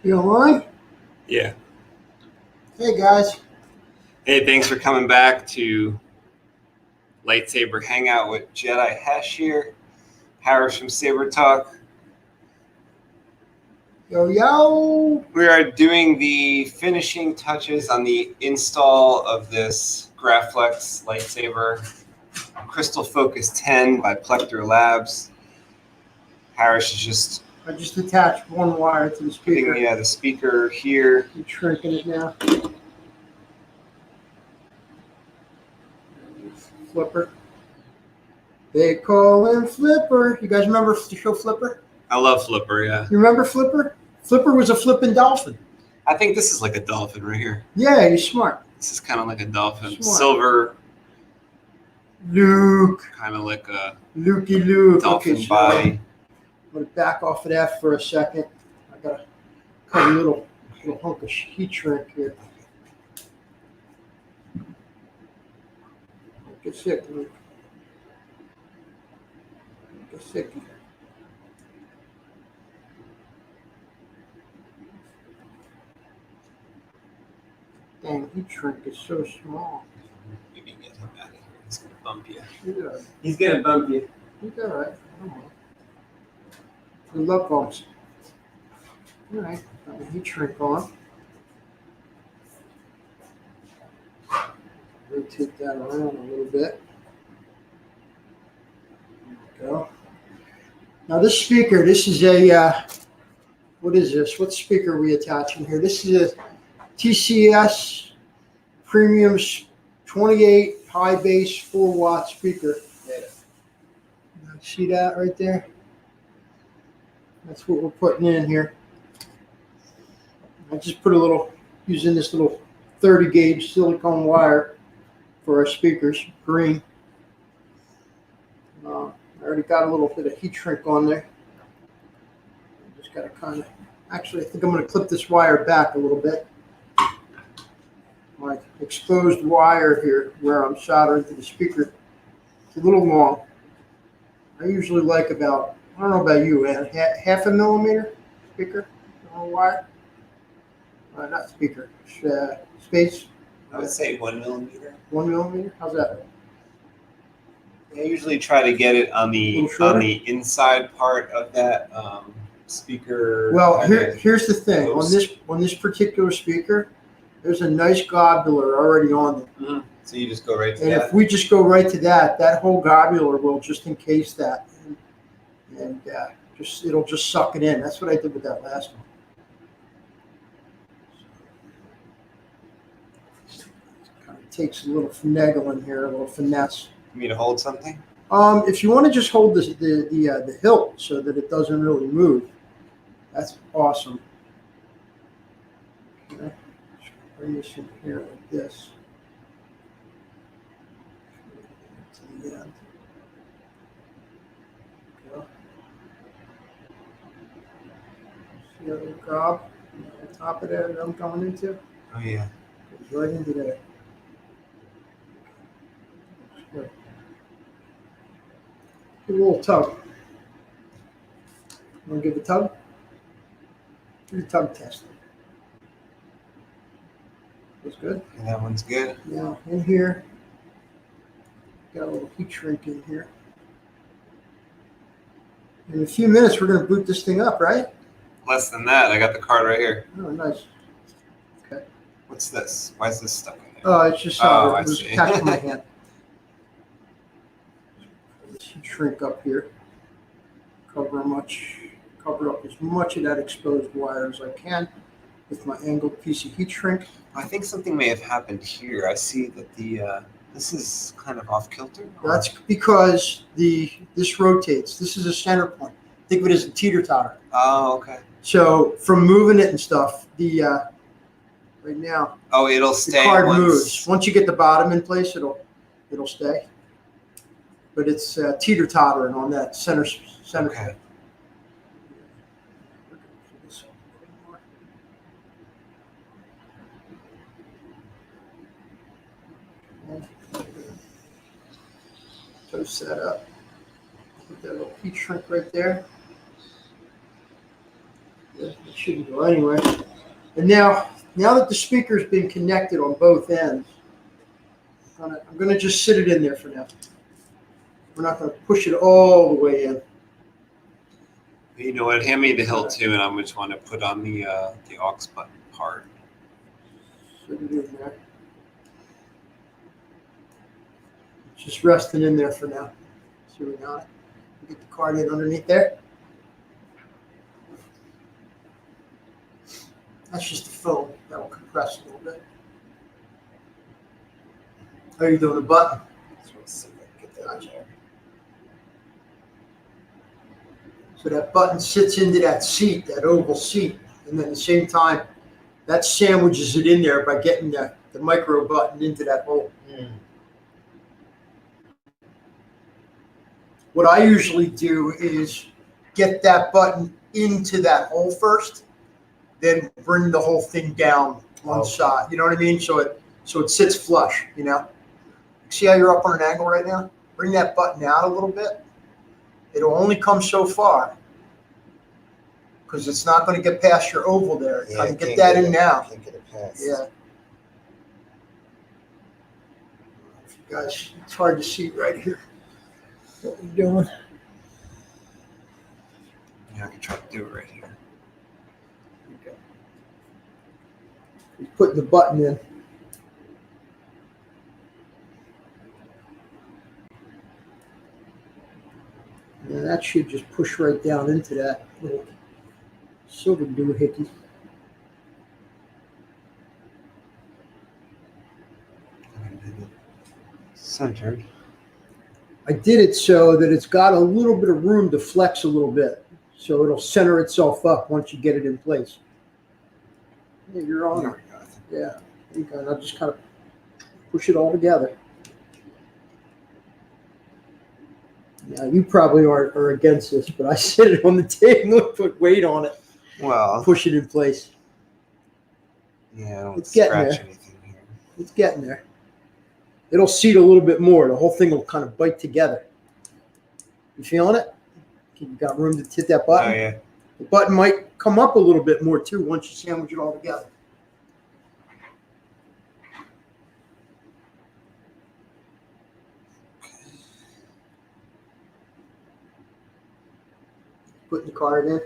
You on? Yeah. Hey, guys. Hey, thanks for coming back to Lightsaber Hangout with Jedi Hesh here. Harris from SaberTalk. Yo, yo. We are doing the finishing touches on the install of this Graflex lightsaber Crystal Focus 10 by Plecter Labs. Harris is just I just attached one wire to the speaker. putting the speaker here. I'm shrinking it now. Flipper. They call him Flipper. You guys remember the show Flipper? I love Flipper, yeah. You remember Flipper? Flipper was a flipping dolphin. I think this is like a dolphin right here. Yeah, you're smart. This is kind of like a dolphin. Smart. Silver, Luke. kind of like a Lukey Luke. dolphin Okay, so body. I'm going to back off of that for a second. I got to cut a little hunk of heat shrink here. Get sick, Luke. Get sick. Dang, heat shrink is so small. Maybe get him out of here. He's gonna bump you. Yeah, He's gonna bump you. he's all right. I don't know. Good luck, folks. All right, got the heat shrink on. Rotate that around a little bit. There we go. Now this speaker, this is a, what is this? What speaker are we attaching here? This is a TCS Premium 28 high bass 4-watt speaker. See that right there? That's what we're putting in here. I just put a little, using this little 30 gauge silicone wire for our speakers, green. I already got a little bit of heat shrink on there. Just got to kind of, actually I think I'm going to clip this wire back a little bit. My exposed wire here where I'm soldering to the speaker, it's a little long. I usually like about, I don't know about you, Ann, half a millimeter speaker wire. Not speaker, space. I would say 1 millimeter. 1 millimeter? How's that? I usually try to get it on the inside part of that speaker. Well, here's the thing. On this particular speaker, there's a nice gobbler already on there. Mm-hmm. So you just go right to and that. if we just go right to that, that whole gobbler will just encase that, and it'll just suck it in. That's what I did with that last one. Kind of takes a little finagling here, a little finesse. You mean to hold something? If you want to just hold the hilt so that it doesn't really move, that's awesome. Okay. Bring this in here like this. To the end. Go. See that little cob on the top of there that I'm going into? Oh yeah. Goes right into there. Good. Give it a little tug. Want to give it a tug? Do the tug test. That's good. And that one's good. Now in here, got a little heat shrink in here. In a few minutes, we're going to boot this thing up, right? Less than that. I got the card right here. Oh, nice. Okay. What's this? Why is this stuck in there? Oh, it's just Oh, I it was see. attached to my hand. Let's heat shrink up here. Cover up as much of that exposed wire as I can with my angled piece of heat shrink. I think something may have happened here. I see that this is kind of off kilter. That's because this rotates. This is a center point. Think of it as a teeter-totter. Oh, okay. So from moving it and stuff, right now Oh, it'll stay. the card moves. Once you get the bottom in place, it'll stay. But it's teeter-tottering on that center Okay. point. Toast that up. Put that little heat shrink right there. Yeah, it shouldn't go anywhere. And now that the speaker's been connected on both ends, I'm gonna just sit it in there for now. We're not gonna push it all the way in. You know what? Hand me the hilt too, and I'm just want to put on the aux button part. Sit it in there. It's just resting in there for now. See what we got? Get the card in underneath there. That's just the foam. That'll compress a little bit. How are you doing the button? Let's see if I can get that on there. So that button sits into that seat, that oval seat. And then at the same time, that sandwiches it in there by getting the micro button into that hole. What I usually do is get that button into that hole first, then bring the whole thing down one side. You know what I mean? So it sits flush, you know? See how you're up on an angle right now? Bring that button out a little bit. It'll only come so far because it's not going to get past your oval there. Yeah, I can get that in now. Can't get it past. Yeah. Guys, it's hard to see right here what we're doing. Yeah, I can try to do it right here. Okay. He's putting the button in. And that should just push right down into that little silver doohickey. Centered. I did it so that it's got a little bit of room to flex a little bit. So it'll center itself up once you get it in place. Yeah, you're on it. Yeah. You can. I'll just kind of push it all together. Now, you probably are against this, but I set it on the table and put weight on it. Well, Push it in place. yeah, I don't It's getting scratch there. anything here. It's getting there. It'll seat a little bit more. The whole thing will kind of bite together. You feeling it? You got room to hit that button? Oh, yeah. The button might come up a little bit more too once you sandwich it all together. Putting the card in.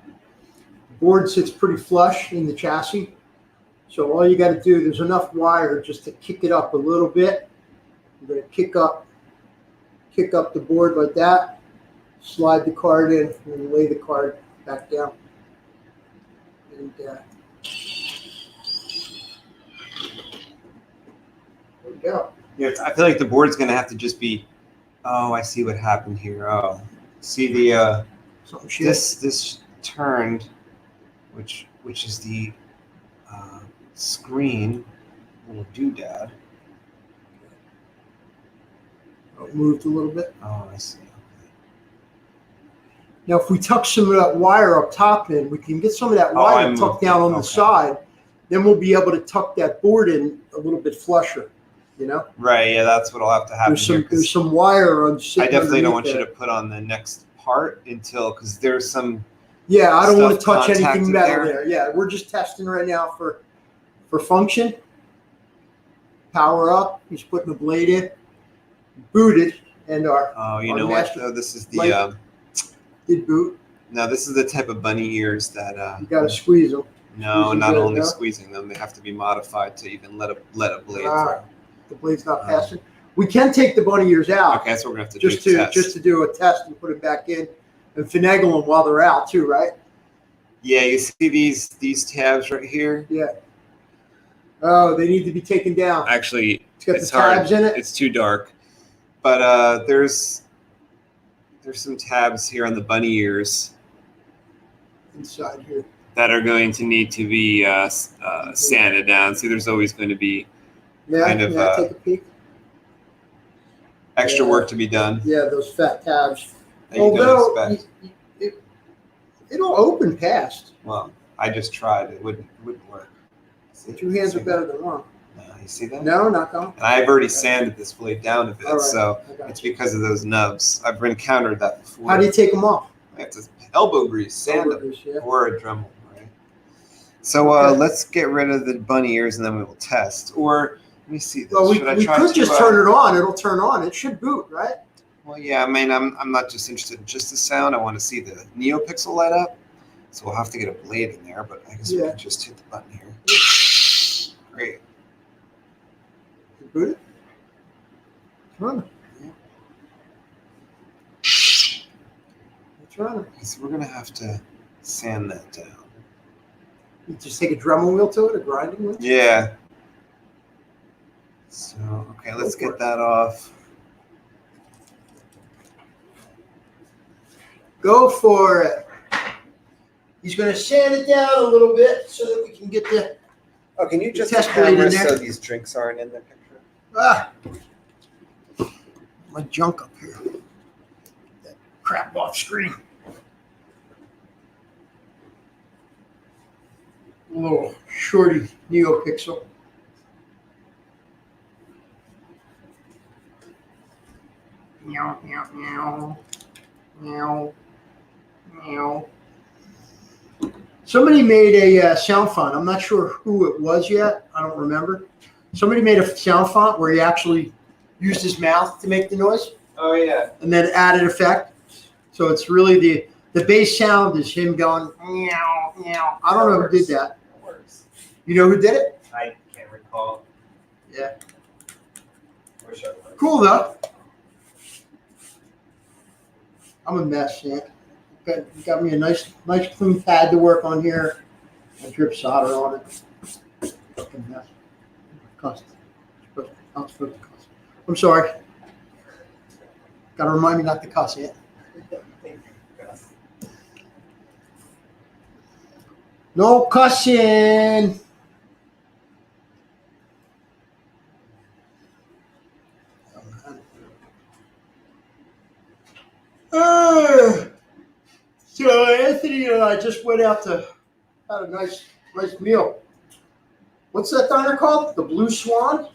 The board sits pretty flush in the chassis. So all you got to do, there's enough wire just to kick it up a little bit. You're going to kick up the board like that, slide the card in, and lay the card back down. And there we go. Yeah, I feel like the board's going to have to just be, oh, I see what happened here. Oh, see the, Something shit. this turned, which is the screen, little doodad. Oh, it moved a little bit. Oh, I see. Now, if we tuck some of that wire up top in, we can get some of that Oh, wire I tucked moved down it. on the Okay. side. Then we'll be able to tuck that board in a little bit flusher, you know? Right, yeah, that's what'll have to happen here. There's some wire on. I definitely don't want you to put on the next part because there's some. Yeah, I don't want to stuff touch anything contacted metal there. there. Yeah, we're just testing right now for function. Power up. He's putting the blade in. Booted, and our Oh, you our know what? master Though this is light the. did boot. No, this is the type of bunny ears that. You got to squeeze them. No, squeeze not them, only no? squeezing them, they have to be modified to even let a blade Ah, the blade's not Oh. passing. We can take the bunny ears through. out. Okay, that's what we're gonna have to Just do. to Test. do a test and put it back in and finagle them while they're out too, right? Yeah, you see these tabs right here? Yeah. Oh, they need to be taken down. Actually, It's got it's the hard. tabs in it. It's too dark, but there's some tabs here on the bunny ears Inside here. that are going to need to be sanded down. See, there's always going to be Yeah, kind of, yeah, take a peek. extra Yeah. work to be done Yeah, those fat tabs. that you don't Although expect. it'll open past. Well, I just tried. It wouldn't work. See? Two hands are See better than one. that? You see that? No, not going. And I've already sanded this blade down a bit, All right. so I got it's you. because of those nubs. I've encountered that before. How do you take them off? I have to elbow grease, sand them, Yeah. or a Dremel, right? So Okay. let's get rid of the bunny ears and then we will test. Or let me see this. Well, we Should I could try to, just turn it on. It'll turn on. It should boot, right? Well, yeah. I mean, I'm not just interested in just the sound. I want to see the Neopixel light up. So we'll have to get a blade in there. But I guess we Yeah. can just hit the button here. Great. Boot it. It's running. It's running. So we're gonna have to sand that down. You just take a Dremel wheel to it, a grinding wheel. Yeah. So okay, let's Go for get it. that off. Go for it. He's going to sand it down a little bit so that we can get the Oh, can you just test the blade in camera there. so these drinks aren't in the picture? My junk up here. That crap off screen. A little shorty Neopixel. Meow, meow, meow. Meow, meow. Somebody made a sound font. I'm not sure who it was yet. I don't remember. Somebody made a sound font where he actually used his mouth to make the noise. Oh yeah. And then added effect. So it's really the bass sound is him going meow, meow. I don't know who did that. It works. You know who did it? I can't recall. Yeah. Wish I would. Cool though. I'm a mess, yeah. Got me a nice clean pad to work on here. I drip solder on it. Fucking mess. Cuss. Not supposed to cuss. I'm sorry. Got to remind me not to cuss yet. No cussing. So Anthony and I just went out to had a nice meal. What's that diner called? The Blue Swan?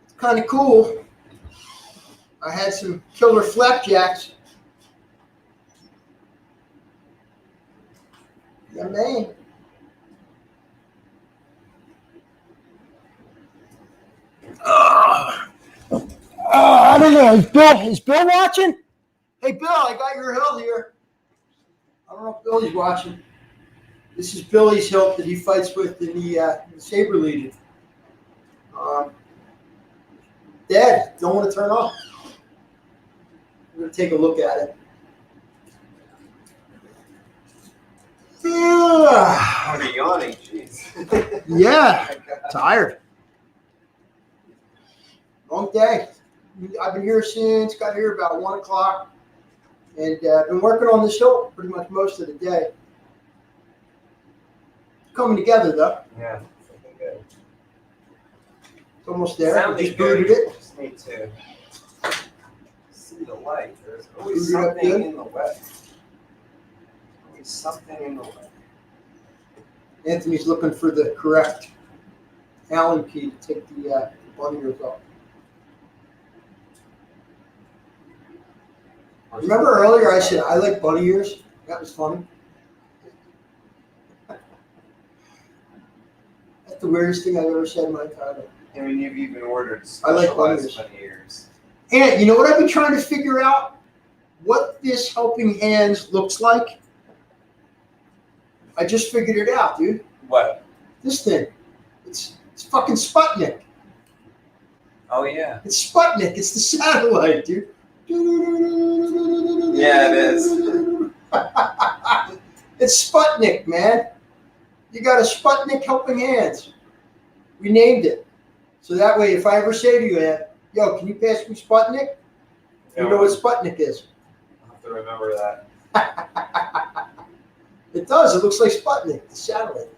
It's kind of cool. I had some killer flapjacks. Yeah, man. I don't know. Is Bill watching? Hey, Bill, I got your hill here. I don't know if Billy's watching. This is Billy's hilt that he fights with in the Saber Legion. Dead. Don't want to turn off. We're going to take a look at it. I'm yawning, jeez. Yeah, tired. Long day. I've been here since, got here about 1 o'clock, and been working on this hill pretty much most of the day. Coming together, though. Yeah, something good. It's almost there. Sounding Just booted it. Just need to see the light. There's always Boot it up something good. in the way. Always something in the way. Anthony's looking for the correct Allen key to take the bunny ears off. Remember earlier I said I like bunny ears? That was funny. That's the weirdest thing I've ever said in my entire life. I mean, you've even ordered I like specialized bunny bunny ears. And you know what I've been trying to figure out? What this helping hands looks like? I just figured it out, dude. What? This thing. It's fucking Sputnik. Oh, yeah. It's Sputnik. It's the satellite, dude. Yeah, it is. It's Sputnik, man. You got a Sputnik helping hands. We named it. So that way, if I ever say to you, yo, can you pass me Sputnik? You know what Sputnik is. I'll have to remember that. It does. It looks like Sputnik, the satellite.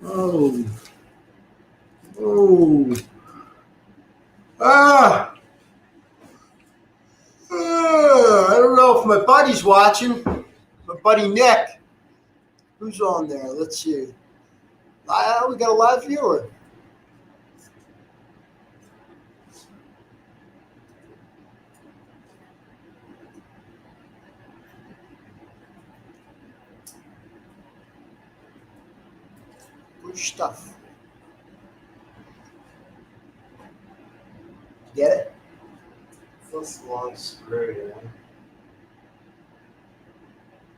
Oh. Oh. I don't know if my buddy's watching. My buddy Nick. Who's on there? Let's see. We got a live viewer. Good stuff. Get it? This long screw, you know?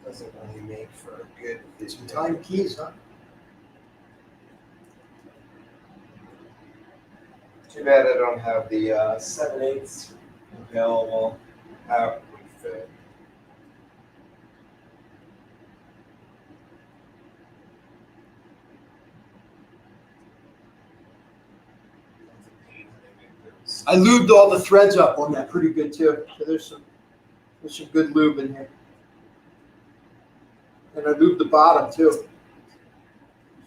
Doesn't really make for a good Some time keys, huh? Too bad I don't have the 7/8 available. That would fit. That's a pain when they make those I lubed all the threads up on that pretty good too. So there's some good lube in here. And I lubed the bottom too.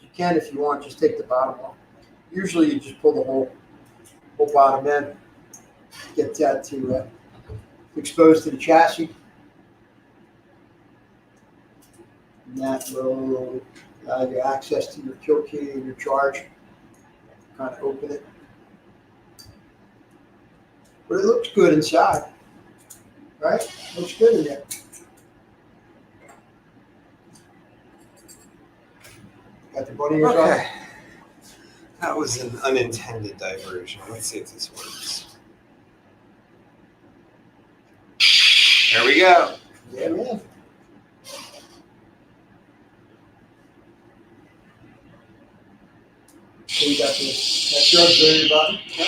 You can if you want, just take the bottom off. Usually you just pull the whole bottom end, get that to expose to the chassis. And that will allow you access to your kill key and your charge. Kind of open it. But it looks good inside, right? Looks good in there. Got the bunny ears on. Okay. That was an unintended diversion. Let's see if this works. There we go. Yeah, man. So you got that charge there at the bottom. Yeah.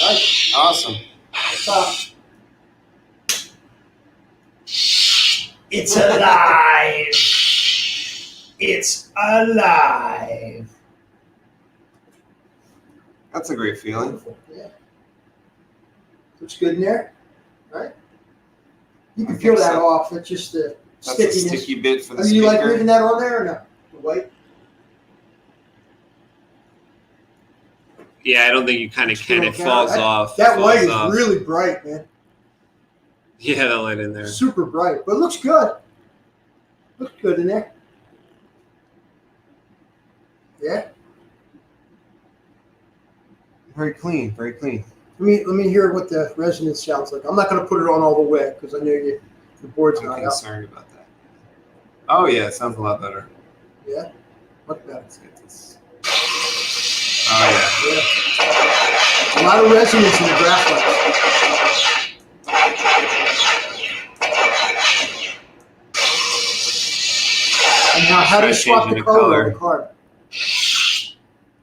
Nice. Awesome. What's up? It's alive. It's alive. That's a great feeling. Wonderful. Yeah. Looks good in there, right? You can peel that so. off. It's just the That's a stickiness. sticky bit for the Do you like speaker. leaving that on there or no? The white? Yeah, I don't think you kind of can. It Okay. falls off. That It white falls is off. really bright, man. Yeah, the light in there. Super bright, but it looks good. Looks good in there. Yeah. Very clean, very clean. Let me hear what the resonance sounds like. I'm not going to put it on all the way because I know your board's I'm not out. concerned about that. Oh yeah, it sounds a lot better. Yeah. What better? Let's get this. Oh Yeah. A lot of resonance in the Graflex. And now, how do you swap the Changing the color color. of the card?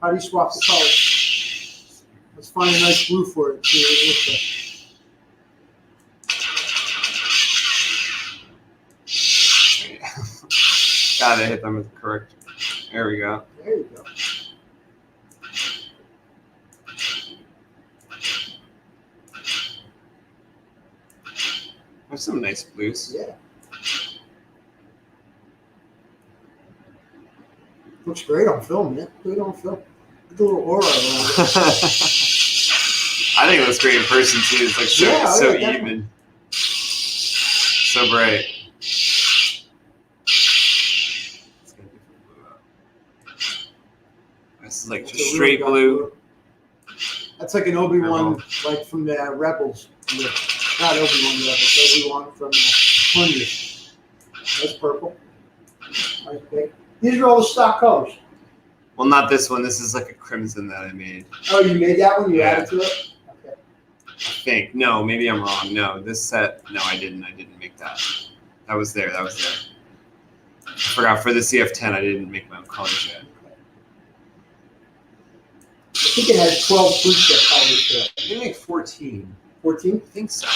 How do you swap the color? Let's find a nice blue for it. See what it looks like. Gotta hit them with the correct. There we go. There you go. There's some nice blues. Yeah. Looks great on film, man. Look at it on film. Look at the little aura around it. I think it looks great in person too. It's like so, Yeah, so yeah, even, so bright. Let's get a different blue out. This is like That's just a real straight dark blue. That's like an Obi-Wan, Purple. like from the Rebels. Yeah. Not Obi-Wan Rebels, Obi-Wan from Hundreds. That's purple. Nice big. These are all the stock colors. Well, not this one. This is like a crimson that I made. Oh, you made that one? You Yeah. added to it? Okay. I think. No, maybe I'm wrong. No, this set. No, I didn't. I didn't make that. That was there. That was there. I forgot for the CF10. I didn't make my own colors yet. I think it has 12 preset colors to it. I did make 14. 14? I think so.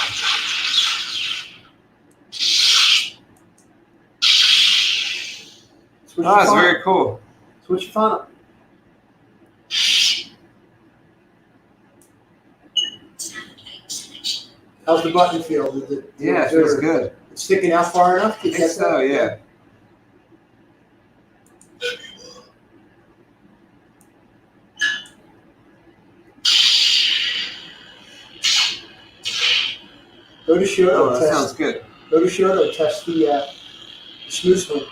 Switch Oh, your it's font. very cool. Switch your font up. How's the button feel? Yeah, it feels good. It's sticking out far enough? I think so, yeah. Go to Shoto. Oh, that test. sounds good. Go to Shoto. Test the smooth swing.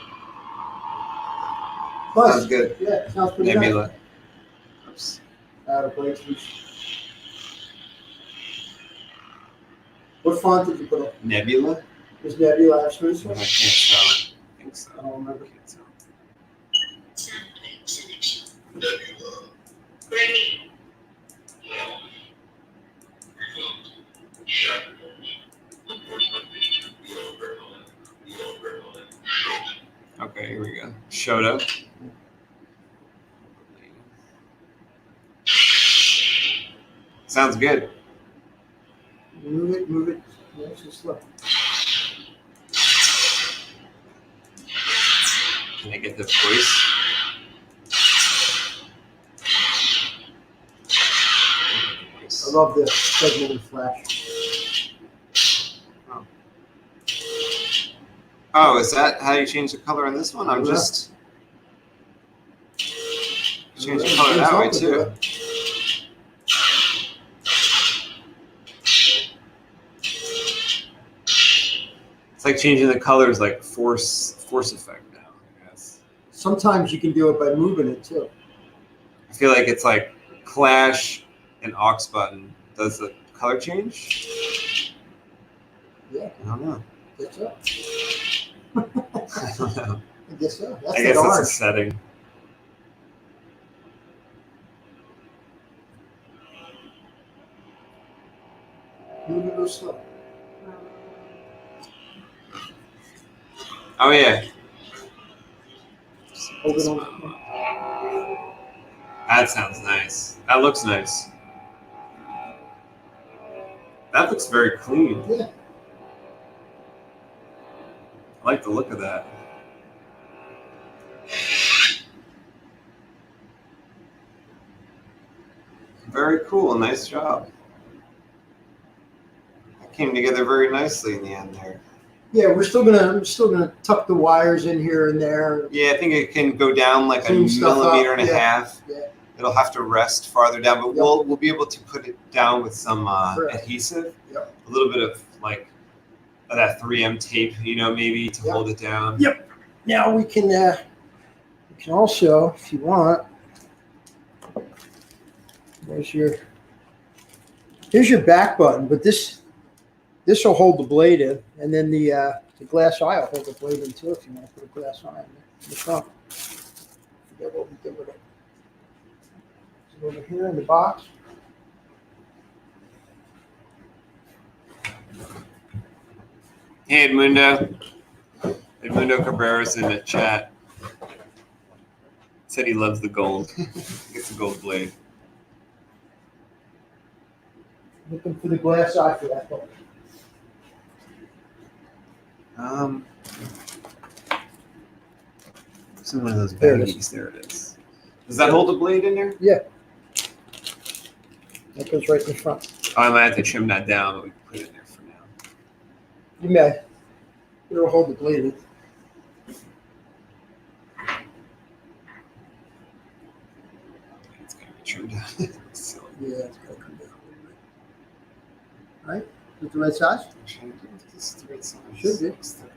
Nice. Sounds good. Yeah, sounds pretty nice. Nebula. Oops. Out of place. What font did you put up? Nebula? Does Nebula have smooth I swing? can't tell. I think so. I don't remember. I can't tell. Okay, here we go. Showed up. Sounds good. Move it. Nice and slow. Can I get the voice? love this segmented flash. Oh, is that how you change the color on this one? I'm Yeah. just change the color that way too. It's like changing the colors, like force effect now, I guess. Sometimes you can do it by moving it too. I feel like it's like Clash and aux button. Does the color change? Yeah, I don't know. I guess so. I don't know. I guess so. That's I guess that that's a orange. setting. Move it real slow. Oh yeah. Hold it on. That sounds nice. That looks nice. That looks very clean. Yeah. I like the look of that. Very cool. Nice job. That came together very nicely in the end there. Yeah, I'm still gonna tuck the wires in here and there. Yeah, I think it can go down like a Clean stuff millimeter up, and a yeah. half. Yeah. It'll have to rest farther down, but Yep. we'll be able to put it down with some Correct. adhesive. Yep. A little bit of like that 3M tape, maybe to Yep. hold it down. Yep. Now we can also, if you want, here's your back button, but this will hold the blade in, and then the glass eye will hold the blade in too if you want to put a glass eye in the front. Forget what we did with it. Is it over here in the box? Hey, Edmundo Cabrera's in the chat. Said he loves the gold. Gets the gold blade. Looking for the glass eye for that one. It's in one of those There it is. baggies. There it is. Does that hold the blade in there? Yeah. That goes right in the front. Oh, I might have to trim that down, but we can put it in there for now. You may. It'll hold the blade in. It's gonna be trimmed down. So, Yeah, it's got to come down. All right. With the right size? I'm trying to do this the right size. Should be. It's thicker.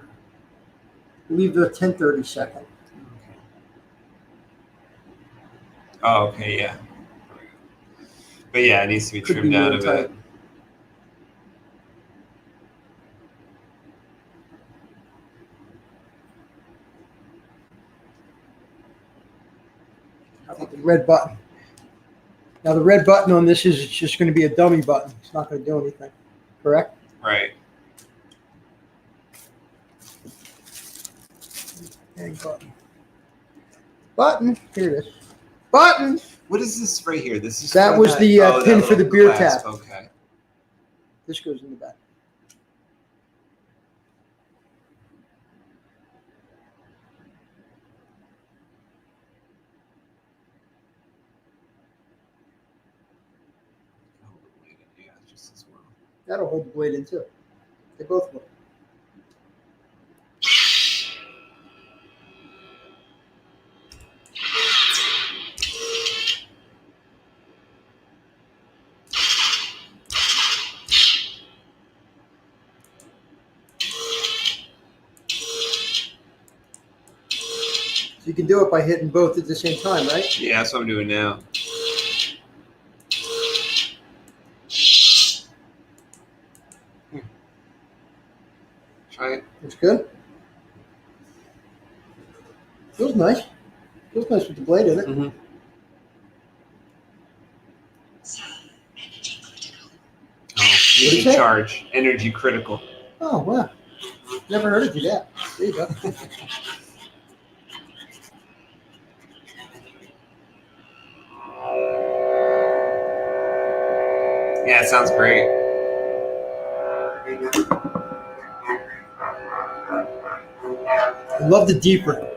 Leave the 10-30 second. Okay. Oh, okay, yeah. But yeah, it needs to be Could trimmed be down a really bit. tight. How about the red button? Now the red button on this is just going to be a dummy button. It's not going to do anything. Correct? Right. Hang button. Button. Here it is. Button. What is this right here? This is That for was the, that pin for the little beer clasp. tap. Okay. This goes in the back. Yeah, just as well. That'll hold the blade in too. They both will. So you can do it by hitting both at the same time, right? Yeah, that's what I'm doing now. Try it. Looks good. Feels nice. Feels nice with the blade in it. Mm-hmm. Oh, you is can it? charge. Energy critical. Oh, wow. Never heard of you that. There you go. Yeah, it sounds great. I love the deeper.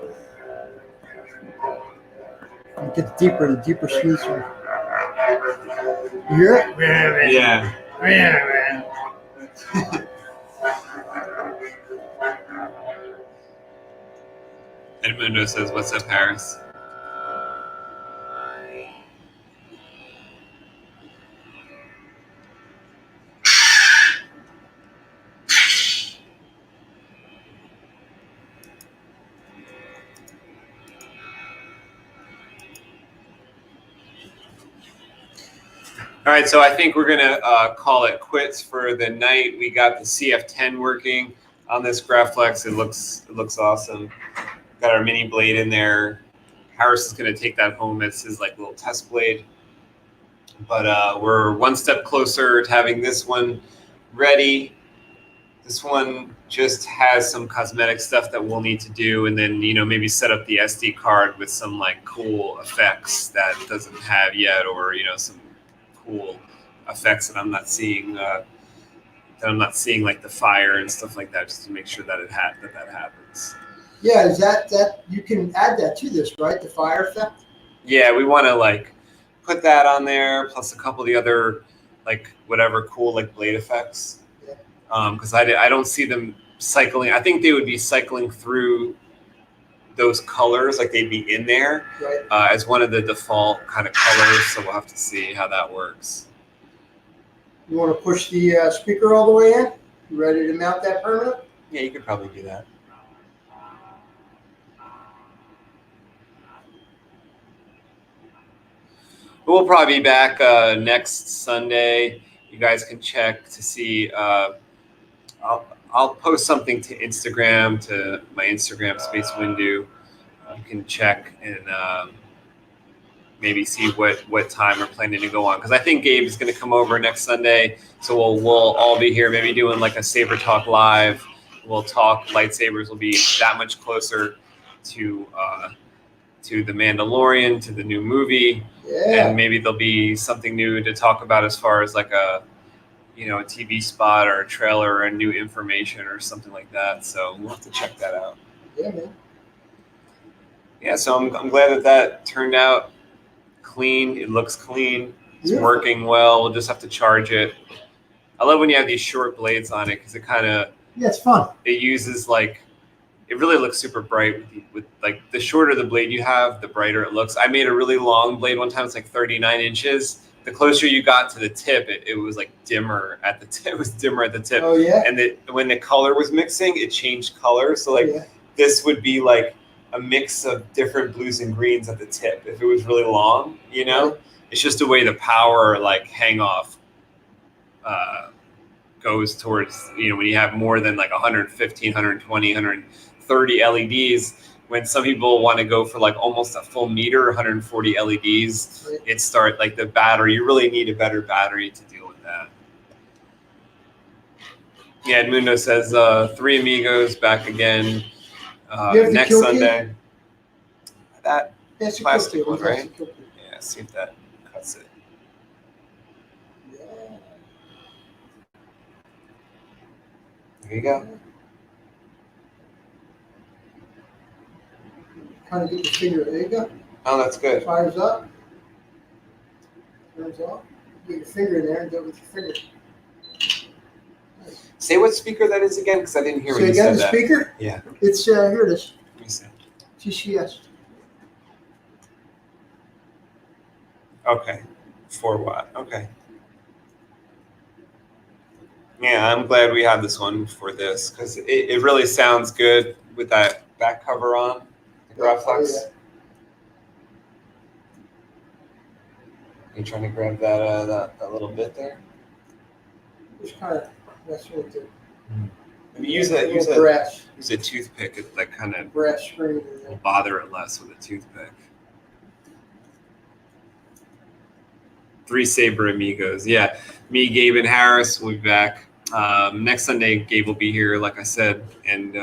You get the deeper sweets one. Yeah. Edmundo says, "What's up, Harris?" All right, so I think we're gonna call it quits for the night. We got the CF10 working on this Graflex. It looks awesome. Got our mini blade in there. Harris is gonna take that home as his like little test blade. But we're one step closer to having this one ready. This one just has some cosmetic stuff that we'll need to do, and then maybe set up the SD card with some like cool effects that it doesn't have yet, or some cool effects that I'm not seeing. Like the fire and stuff like that, just to make sure that that happens. Yeah, is that you can add that to this, right? The fire effect. Yeah, we want to like put that on there, plus a couple of the other like whatever cool like blade effects. Because I don't see them cycling. I think they would be cycling through those colors, like they'd be in there as one of the default kind of colors. So we'll have to see how that works. You want to push the speaker all the way in? You ready to mount that permanent? Yeah, you could probably do that. We'll probably be back next Sunday. You guys can check to see. I'll post something to Instagram, to my Instagram, SpaceWIndu. You can check and maybe see what time we're planning to go on. Because I think Gabe is going to come over next Sunday. So we'll all be here, maybe doing like a SaberTalk live. We'll talk lightsabers. Will be that much closer to The Mandalorian, to the new movie. Yeah. And maybe there'll be something new to talk about as far as like a TV spot or a trailer or new information or something like that. So we'll have to check that out. Yeah, man. Yeah, so I'm glad that turned out clean. It looks clean. It's working well. We'll just have to charge it. I love when you have these short blades on it because it kind of it's fun. It uses like it really looks super bright with like the shorter the blade you have, the brighter it looks. I made a really long blade one time. It's like 39 inches. The closer you got to the tip, it was like dimmer at the tip. It was dimmer at the tip. Oh yeah. And when the color was mixing, it changed color. So like this would be like a mix of different blues and greens at the tip if it was really long. It's just the way the power like hang off goes towards when you have more than like 115, 120, 130 LEDs. When some people want to go for like almost a full meter, 140 LEDs, it starts like the battery. You really need a better battery to deal with that. Yeah, Edmundo says 3 Amigos back again next Sunday. That plastic one, right? Yeah, see if that cuts it. Yeah. There you go. Kind of get the finger. There you go. Oh, that's good. Fires up. Turns off. Get your finger in there and do it with your finger. Nice. Say what speaker that is again, because I didn't hear what you said. So you got the speaker? Yeah. It's here it is. Let me see. TCS. Okay. 4 watt. Okay. Yeah, I'm glad we have this one for this because it really sounds good with that back cover on. Graflex. Yeah. You trying to grab that little bit there? Just kind of messing with the Maybe use a toothpick. It like kind of brass screen. will bother it less with a toothpick. 3 Saber Amigos. Yeah, me, Gabe, and Harris will be back. Next Sunday, Gabe will be here, like I said, and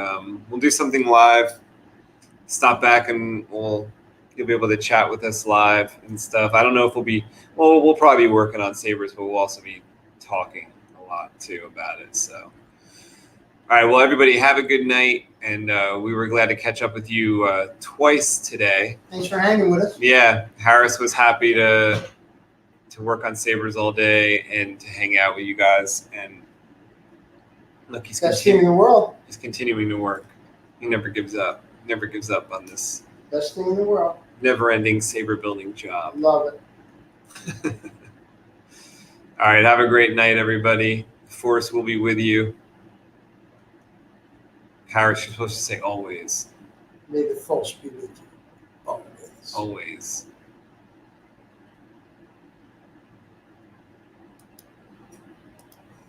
we'll do something live. Stop back and you'll be able to chat with us live and stuff. I don't know if we'll probably be working on sabers, but we'll also be talking a lot too about it. So, all right, well, everybody have a good night, and we were glad to catch up with you twice today. Thanks for hanging with us. Yeah, Harris was happy to to work on sabers all day and to hang out with you guys. And look, he's Best thing in the world. He's continuing to work. He never gives up. Never gives up on this Best thing in the world. never-ending saber building job. Love it. All right, have a great night, everybody. Force will be with you. Harris, you're supposed to say always. May the force be with you. Always. Always.